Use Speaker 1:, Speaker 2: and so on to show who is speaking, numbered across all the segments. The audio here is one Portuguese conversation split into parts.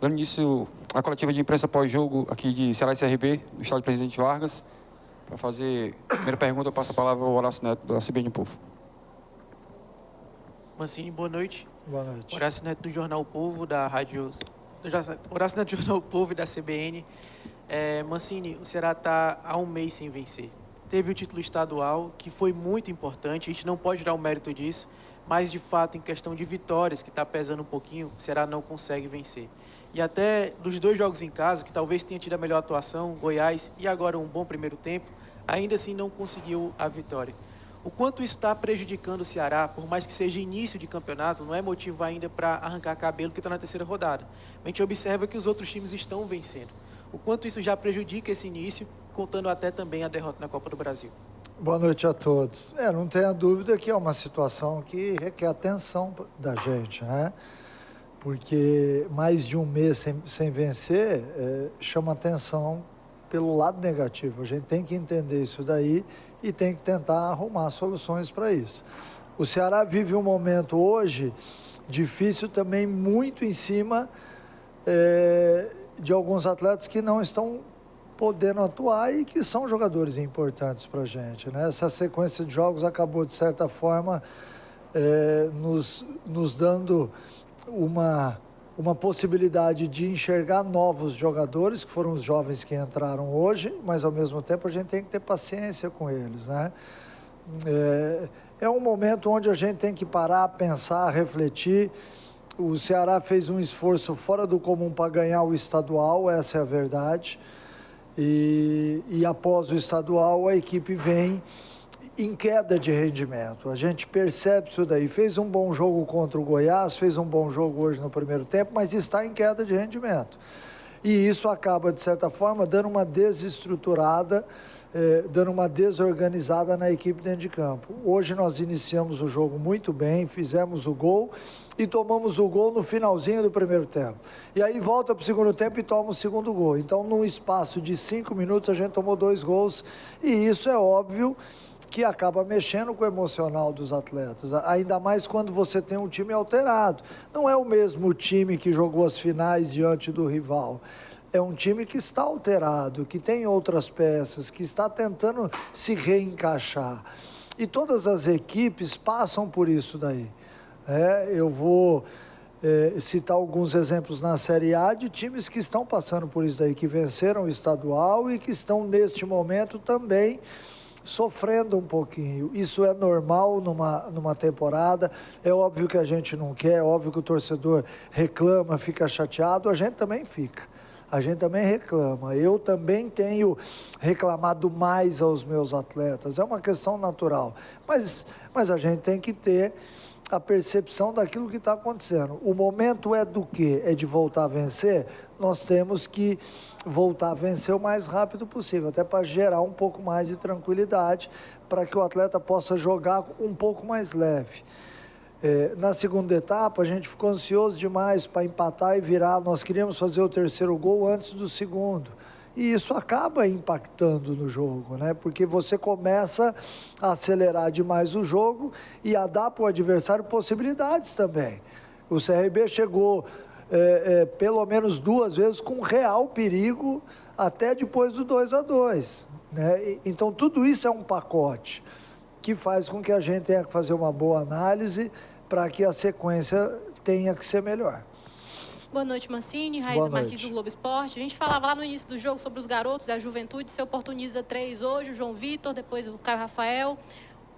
Speaker 1: Dando início à coletiva de imprensa pós-jogo aqui de Ceará e CRB, do estádio Presidente Vargas. Para fazer a primeira pergunta, eu passo a palavra ao Horácio Neto, da CBN Povo.
Speaker 2: Mancini, boa noite.
Speaker 3: Boa noite.
Speaker 2: Horácio Neto do Jornal Povo, da rádio... Horácio Neto do Jornal Povo e da CBN. Mancini, o Ceará está há um mês sem vencer. Teve o título estadual, que foi muito importante, a gente não pode dar o mérito disso, mas, de fato, em questão de vitórias, que está pesando um pouquinho, o Ceará não consegue vencer. E até dos 2 jogos em casa, que talvez tenha tido a melhor atuação, Goiás e agora um bom primeiro tempo, ainda assim não conseguiu a vitória. O quanto isso está prejudicando o Ceará, por mais que seja início de campeonato, não é motivo ainda para arrancar cabelo, que está na 3ª rodada. A gente observa que os outros times estão vencendo. O quanto isso já prejudica esse início, contando até também a derrota na Copa do Brasil.
Speaker 3: Boa noite a todos. Não tenha dúvida que é uma situação que requer atenção da gente, né? Porque mais de um mês sem vencer chama atenção pelo lado negativo. A gente tem que entender isso daí e tem que tentar arrumar soluções para isso. O Ceará vive um momento hoje difícil também, muito em cima de alguns atletas que não estão podendo atuar e que são jogadores importantes para a gente, né? Essa sequência de jogos acabou, de certa forma, nos dando uma possibilidade de enxergar novos jogadores, que foram os jovens que entraram hoje, mas, ao mesmo tempo, a gente tem que ter paciência com eles, né? É um momento onde a gente tem que parar, pensar, refletir. O Ceará fez um esforço fora do comum para ganhar o estadual, essa é a verdade. E após o estadual, a equipe vem em queda de rendimento. A gente percebe isso daí. Fez um bom jogo contra o Goiás, fez um bom jogo hoje no primeiro tempo, mas está em queda de rendimento. E isso acaba, de certa forma, dando uma desestruturada, dando uma desorganizada na equipe dentro de campo. Hoje nós iniciamos o jogo muito bem, fizemos o gol e tomamos o gol no finalzinho do primeiro tempo. E aí volta para o segundo tempo e toma o segundo gol. Então, num espaço de 5 minutos, a gente tomou 2 gols e isso é óbvio que acaba mexendo com o emocional dos atletas, ainda mais quando você tem um time alterado. Não é o mesmo time que jogou as finais diante do rival. É um time que está alterado, que tem outras peças, que está tentando se reencaixar. E todas as equipes passam por isso daí. Eu vou citar alguns exemplos na Série A de times que estão passando por isso daí, que venceram o estadual e que estão, neste momento, também sofrendo um pouquinho. Isso é normal numa temporada. É óbvio que a gente não quer, é óbvio que o torcedor reclama, fica chateado, a gente também fica. A gente também reclama. Eu também tenho reclamado mais aos meus atletas. É uma questão natural. Mas a gente tem que ter a percepção daquilo que está acontecendo. O momento é do quê? É de voltar a vencer? Nós temos que voltar a vencer o mais rápido possível, até para gerar um pouco mais de tranquilidade, para que o atleta possa jogar um pouco mais leve. Na segunda etapa, a gente ficou ansioso demais para empatar e virar. Nós queríamos fazer o 3º gol antes do segundo. E isso acaba impactando no jogo, né? Porque você começa a acelerar demais o jogo e a dar para o adversário possibilidades também. O CRB chegou pelo menos 2 vezes com real perigo até depois do 2-2, né? Então, tudo isso é um pacote que faz com que a gente tenha que fazer uma boa análise para que a sequência tenha que ser melhor.
Speaker 4: Boa noite, Mancini. Raíssa Martins, do Globo Esporte. A gente falava lá no início do jogo sobre os garotos da juventude. Você oportuniza 3 hoje, o João Vitor, depois o Caio Rafael,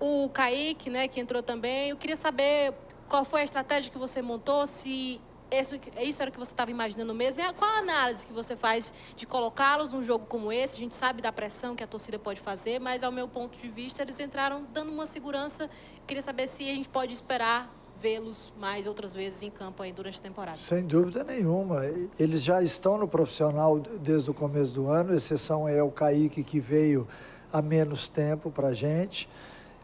Speaker 4: o Kaique, né, que entrou também. Eu queria saber qual foi a estratégia que você montou, se isso era o que você estava imaginando mesmo. E qual a análise que você faz de colocá-los num jogo como esse? A gente sabe da pressão que a torcida pode fazer, mas, ao meu ponto de vista, eles entraram dando uma segurança. Eu queria saber se a gente pode esperar vê-los mais outras vezes em campo aí durante a temporada.
Speaker 3: Sem dúvida nenhuma. Eles já estão no profissional desde o começo do ano, exceção é o Kaique, que veio há menos tempo para a gente,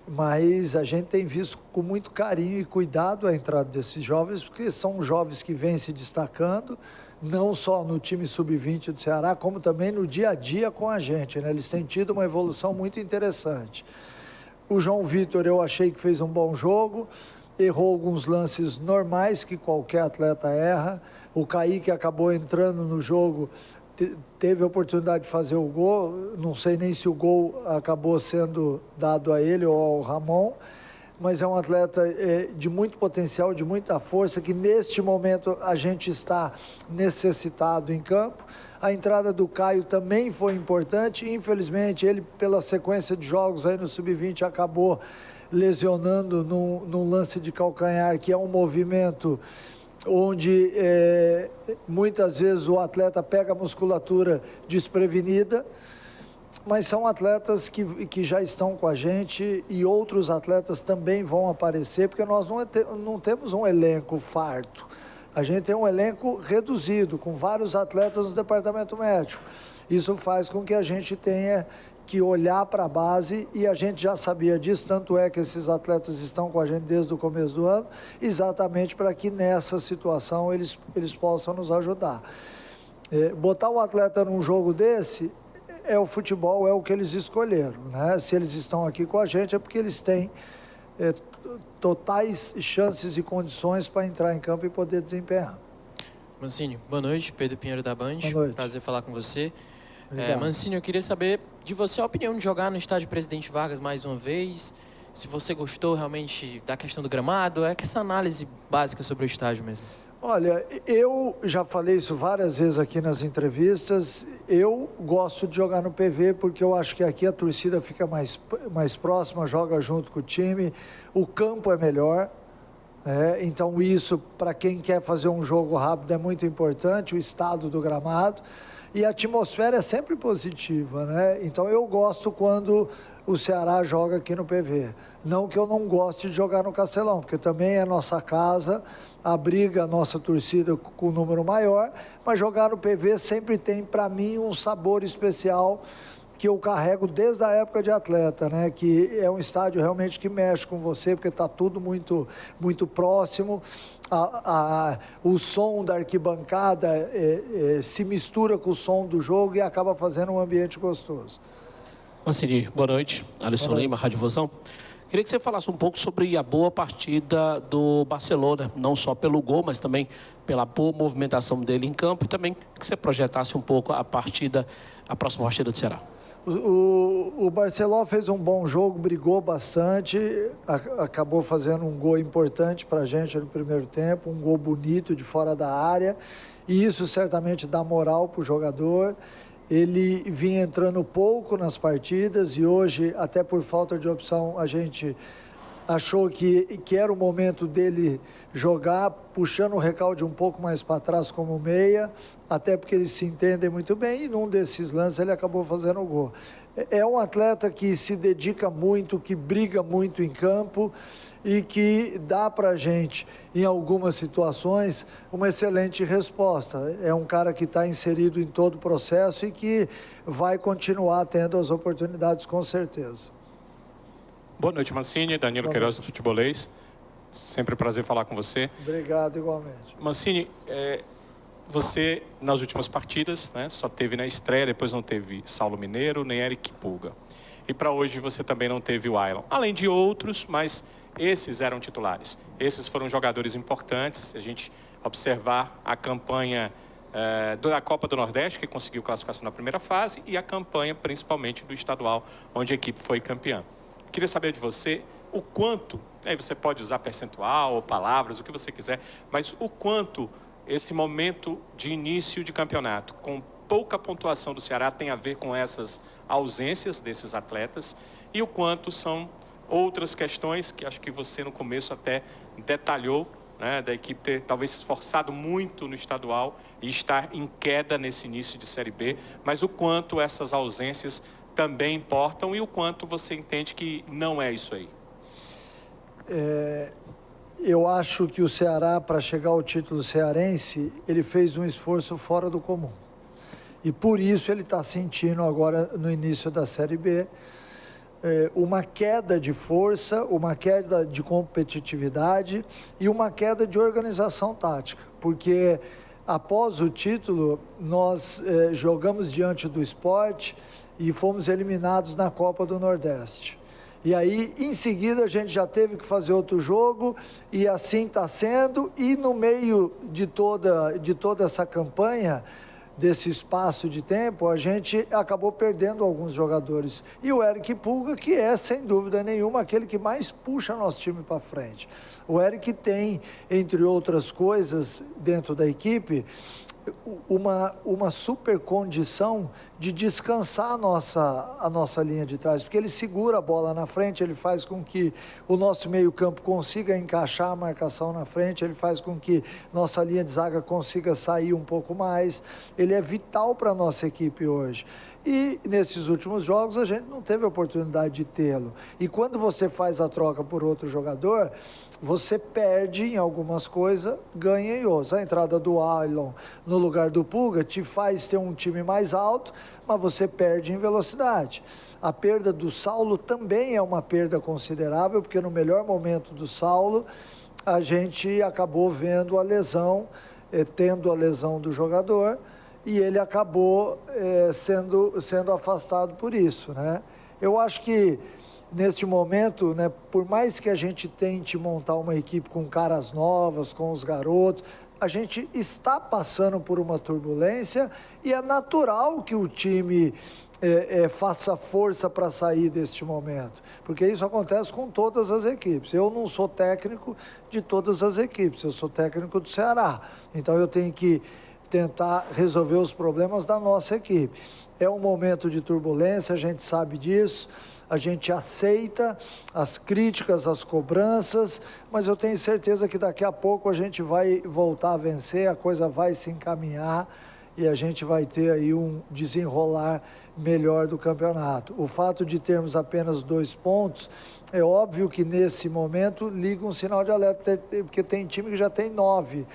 Speaker 3: mas a gente tem visto com muito carinho e cuidado a entrada desses jovens, porque são jovens que vêm se destacando, não só no time sub-20 do Ceará, como também no dia a dia com a gente, né? Eles têm tido uma evolução muito interessante. O João Vitor, eu achei que fez um bom jogo. errou alguns lances normais que qualquer atleta erra. O Kaique acabou entrando no jogo, teve a oportunidade de fazer o gol, não sei nem se o gol acabou sendo dado a ele ou ao Ramon, mas é um atleta de muito potencial, de muita força, que neste momento a gente está necessitado em campo. A entrada do Caio também foi importante, infelizmente ele, pela sequência de jogos aí no Sub-20, acabou lesionando num lance de calcanhar, que é um movimento onde muitas vezes o atleta pega a musculatura desprevenida, mas são atletas que já estão com a gente e outros atletas também vão aparecer, porque nós não temos um elenco farto. A gente tem um elenco reduzido, com vários atletas no departamento médico. Isso faz com que a gente tenha que olhar para a base, e a gente já sabia disso, tanto é que esses atletas estão com a gente desde o começo do ano, exatamente para que nessa situação eles possam nos ajudar. Botar o atleta num jogo desse é o futebol, é o que eles escolheram, né? Se eles estão aqui com a gente é porque eles têm totais chances e condições para entrar em campo e poder desempenhar.
Speaker 5: Mancini, boa noite. Pedro Pinheiro da Band.
Speaker 3: Boa noite.
Speaker 5: Prazer falar com você.
Speaker 3: Obrigado.
Speaker 5: Mancini, eu queria saber de você a opinião de jogar no estádio Presidente Vargas mais uma vez. Se você gostou realmente da questão do gramado, essa análise básica sobre o estádio mesmo.
Speaker 3: Olha, eu já falei isso várias vezes aqui nas entrevistas. Eu gosto de jogar no PV porque eu acho que aqui a torcida fica mais próxima, joga junto com o time. O campo é melhor. Então isso, para quem quer fazer um jogo rápido, é muito importante, o estado do gramado. E a atmosfera é sempre positiva, né? Então eu gosto quando o Ceará joga aqui no PV. Não que eu não goste de jogar no Castelão, porque também é nossa casa, abriga a nossa torcida com um número maior, mas jogar no PV sempre tem, para mim, um sabor especial que eu carrego desde a época de atleta, né? Que é um estádio realmente que mexe com você, porque está tudo muito, muito próximo. O som da arquibancada se mistura com o som do jogo e acaba fazendo um ambiente gostoso.
Speaker 6: Mancini, boa noite. Alisson Lima, Rádio Vozão. Queria que você falasse um pouco sobre a boa partida do Barcelona, não só pelo gol, mas também pela boa movimentação dele em campo, e também que você projetasse um pouco a próxima partida do Ceará.
Speaker 3: O Barcelona fez um bom jogo, brigou bastante, acabou fazendo um gol importante para a gente no primeiro tempo, um gol bonito de fora da área, e isso certamente dá moral para o jogador. Ele vinha entrando pouco nas partidas e hoje, até por falta de opção, a gente achou que era o momento dele jogar, puxando o recalde um pouco mais para trás como meia, até porque eles se entendem muito bem, e num desses lances ele acabou fazendo o gol. É um atleta que se dedica muito, que briga muito em campo e que dá para a gente, em algumas situações, uma excelente resposta. É um cara que está inserido em todo o processo e que vai continuar tendo as oportunidades, com certeza.
Speaker 7: Boa noite, Mancini. Danilo Queiroz, do Futebolês. Sempre um prazer falar com você.
Speaker 3: Obrigado, igualmente.
Speaker 7: Mancini, você, nas últimas partidas, né, só teve na estreia, depois não teve Saulo Mineiro, nem Eric Pulga. E para hoje você também não teve o Ailon. Além de outros, mas esses eram titulares. Esses foram jogadores importantes. Se a gente observar a campanha da Copa do Nordeste, que conseguiu classificação na primeira fase, e a campanha, principalmente, do estadual, onde a equipe foi campeã. Queria saber de você o quanto, aí você pode usar percentual ou palavras, o que você quiser, mas o quanto esse momento de início de campeonato, com pouca pontuação do Ceará, tem a ver com essas ausências desses atletas, e o quanto são outras questões que acho que você no começo até detalhou, né, da equipe ter talvez se esforçado muito no estadual e estar em queda nesse início de Série B, mas o quanto essas ausências também importam e o quanto você entende que não é isso aí?
Speaker 3: Eu acho que o Ceará, para chegar ao título cearense, ele fez um esforço fora do comum. E por isso ele está sentindo agora, no início da Série B, uma queda de força, uma queda de competitividade e uma queda de organização tática. Porque após o título, nós jogamos diante do Sport e fomos eliminados na Copa do Nordeste. E aí, em seguida, a gente já teve que fazer outro jogo, e assim está sendo. E no meio de toda essa campanha, desse espaço de tempo, a gente acabou perdendo alguns jogadores. E o Eric Pulga, que é, sem dúvida nenhuma, aquele que mais puxa nosso time para frente. O Eric tem, entre outras coisas, dentro da equipe, uma super condição de descansar a nossa linha de trás, porque ele segura a bola na frente, ele faz com que o nosso meio-campo consiga encaixar a marcação na frente, ele faz com que nossa linha de zaga consiga sair um pouco mais. Ele é vital para a nossa equipe hoje. E nesses últimos jogos a gente não teve a oportunidade de tê-lo. E quando você faz a troca por outro jogador, você perde em algumas coisas, ganha em outras. A entrada do Ailon no lugar do Pulga te faz ter um time mais alto, mas você perde em velocidade. A perda do Saulo também é uma perda considerável, porque no melhor momento do Saulo, a gente acabou vendo a lesão, tendo a lesão do jogador, e ele acabou sendo afastado por isso, né? Eu acho que, neste momento, né, por mais que a gente tente montar uma equipe com caras novas, com os garotos, a gente está passando por uma turbulência e é natural que o time faça força para sair deste momento, porque isso acontece com todas as equipes. Eu não sou técnico de todas as equipes, eu sou técnico do Ceará, então eu tenho que tentar resolver os problemas da nossa equipe. É um momento de turbulência, a gente sabe disso, a gente aceita as críticas, as cobranças, mas eu tenho certeza que daqui a pouco a gente vai voltar a vencer, a coisa vai se encaminhar e a gente vai ter aí um desenrolar melhor do campeonato. O fato de termos apenas 2 pontos, é óbvio que nesse momento liga um sinal de alerta, porque tem time que já tem 9.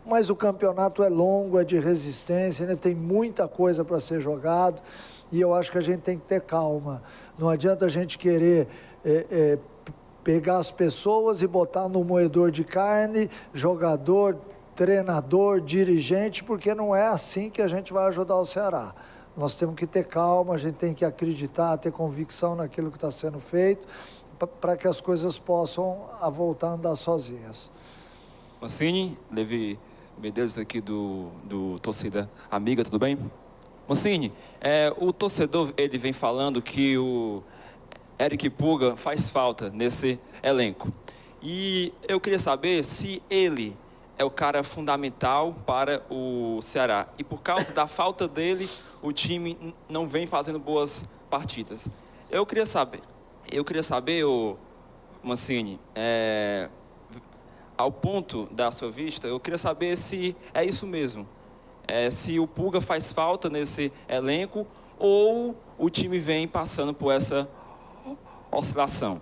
Speaker 3: Mas o campeonato é longo, é de resistência, né? Tem muita coisa para ser jogado e eu acho que a gente tem que ter calma. Não adianta a gente querer pegar as pessoas e botar no moedor de carne, jogador, treinador, dirigente, porque não é assim que a gente vai ajudar o Ceará. Nós temos que ter calma, a gente tem que acreditar, ter convicção naquilo que está sendo feito, para que as coisas possam voltar a andar sozinhas.
Speaker 8: Mancini, Levi Medeiros aqui do Torcida Amiga, tudo bem? Mancini, o torcedor ele vem falando que o Eric Pulga faz falta nesse elenco. E eu queria saber se ele é o cara fundamental para o Ceará. E por causa da falta dele, o time não vem fazendo boas partidas. Eu queria saber, Mancini, ao ponto da sua vista, eu queria saber se é isso mesmo. Se o Pulga faz falta nesse elenco ou o time vem passando por essa oscilação.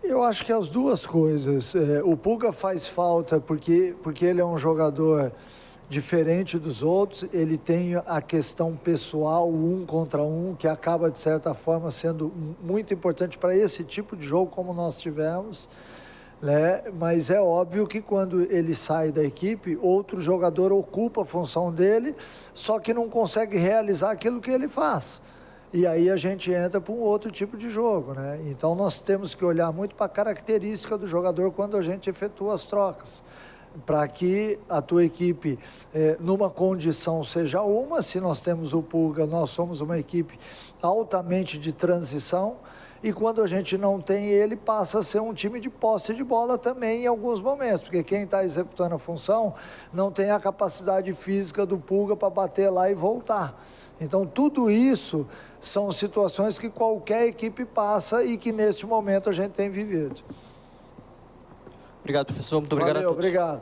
Speaker 3: Eu acho que as duas coisas. O Pulga faz falta porque ele é um jogador diferente dos outros, ele tem a questão pessoal, 1 contra 1, que acaba, de certa forma, sendo muito importante para esse tipo de jogo como nós tivemos. Né? Mas é óbvio que quando ele sai da equipe, outro jogador ocupa a função dele, só que não consegue realizar aquilo que ele faz. E aí a gente entra para um outro tipo de jogo, né? Então nós temos que olhar muito para a característica do jogador quando a gente efetua as trocas, para que a tua equipe, numa condição seja uma. Se nós temos o Pulga, nós somos uma equipe altamente de transição, e quando a gente não tem ele, passa a ser um time de posse de bola também em alguns momentos, porque quem está executando a função não tem a capacidade física do Pulga para bater lá e voltar. Então, tudo isso são situações que qualquer equipe passa e que, neste momento, a gente tem vivido.
Speaker 9: Obrigado, professor. Muito obrigado a todos.
Speaker 3: Obrigado.